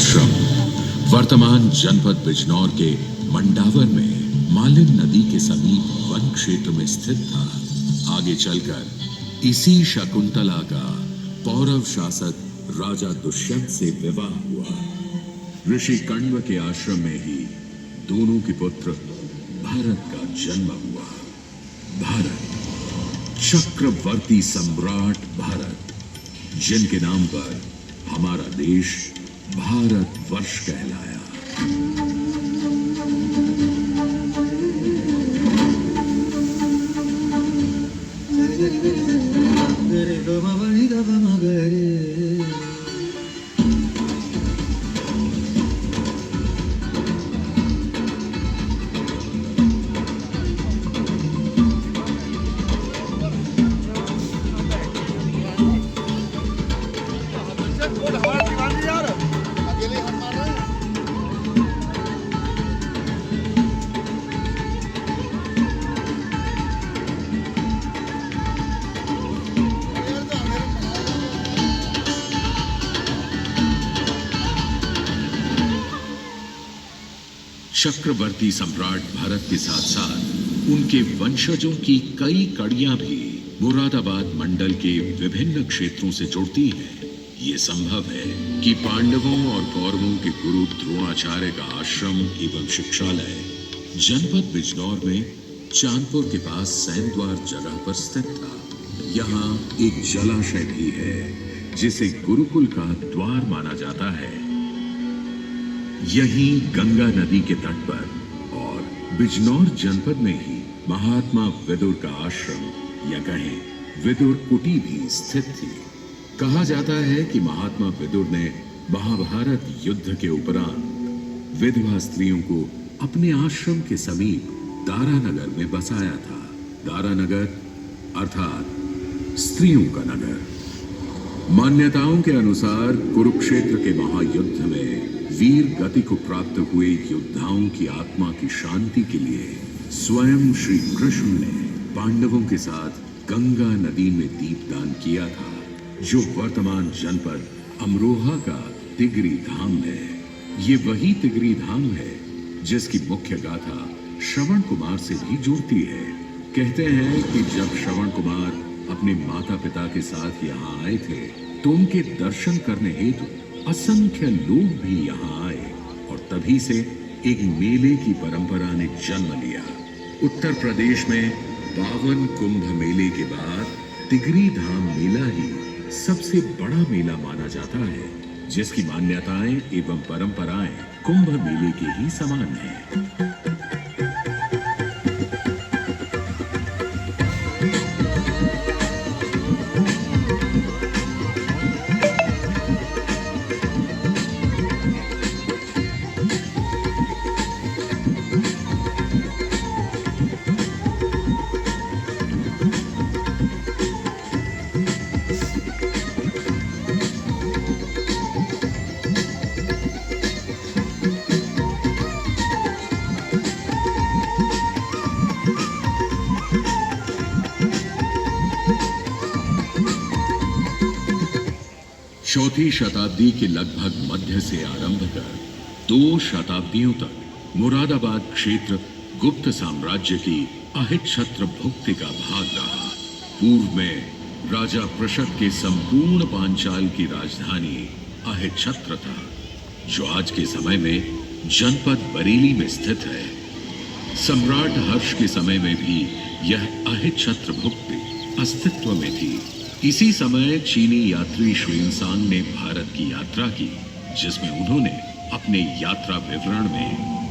आश्रम वर्तमान जनपद बिजनौर के मंडावर में मालिन नदी के समीप वन क्षेत्र में स्थित था। आगे चलकर इसी शकुंतला का पौरव शासक राजा दुष्यंत से विवाह हुआ। ऋषि कण्व के आश्रम में ही दोनों के पुत्र भारत का जन्म हुआ। भारत, चक्रवर्ती सम्राट भारत, जिनके नाम पर हमारा देश भारत वर्ष कहलाया। चक्रवर्ती सम्राट भारत के साथ साथ उनके वंशजों की कई कड़ियां भी मुरादाबाद मंडल के विभिन्न क्षेत्रों से जुड़ती हैं। ये संभव है कि पांडवों और कौरवों के गुरु द्रोणाचार्य का आश्रम एवं शिक्षालय जनपद बिजनौर में चांदपुर के पास सैनद्वार जगह पर स्थित था। यहाँ एक जलाशय भी है जिसे गुरुकुल का द्वार माना जाता है। यहीं गंगा नदी के तट पर और बिजनौर जनपद में ही महात्मा विदुर का आश्रम या कहें विदुर कुटी भी स्थित थी। कहा जाता है कि महात्मा विदुर ने महाभारत युद्ध के उपरांत विधवा स्त्रियों को अपने आश्रम के समीप दारानगर में बसाया था। दारानगर अर्थात स्त्रियों का नगर। मान्यताओं के अनुसार कुरुक्षेत्र के महायुद्ध में वीर गति को प्राप्त हुए योद्धाओं की आत्मा की शांति के लिए स्वयं श्री कृष्ण ने पांडवों के साथ गंगा नदी में दीपदान किया था, जो वर्तमान जनपद अमरोहा का तिगरी धाम है। ये वही तिगरी धाम है जिसकी मुख्य गाथा श्रवण कुमार से भी जुड़ती है। कहते हैं कि जब श्रवण कुमार अपने माता पिता के साथ यहाँ आए थे तो उनके दर्शन करने हेतु असंख्य लोग भी यहाँ आए और तभी से एक मेले की परंपरा ने जन्म लिया। उत्तर प्रदेश में 52 कुंभ मेले के बाद तिगरी धाम मेला ही सबसे बड़ा मेला माना जाता है, जिसकी मान्यताएं एवं परंपराएं कुंभ मेले के ही समान हैं। चौथी शताब्दी के लगभग मध्य से आरंभ कर 2 शताब्दियों तक मुरादाबाद क्षेत्र गुप्त साम्राज्य की अहिच्छत्र भुक्ति का भाग रहा। पूर्व में राजा प्रशद के संपूर्ण पांचाल की राजधानी अहिच्छत्र था, जो आज के समय में जनपद बरेली में स्थित है। सम्राट हर्ष के समय में भी यह अहिच्छत्र भुक्ति अस्तित्व में थी। इसी समय चीनी यात्री शुएनसांग ने भारत की यात्रा की, जिसमें उन्होंने अपने यात्रा विवरण में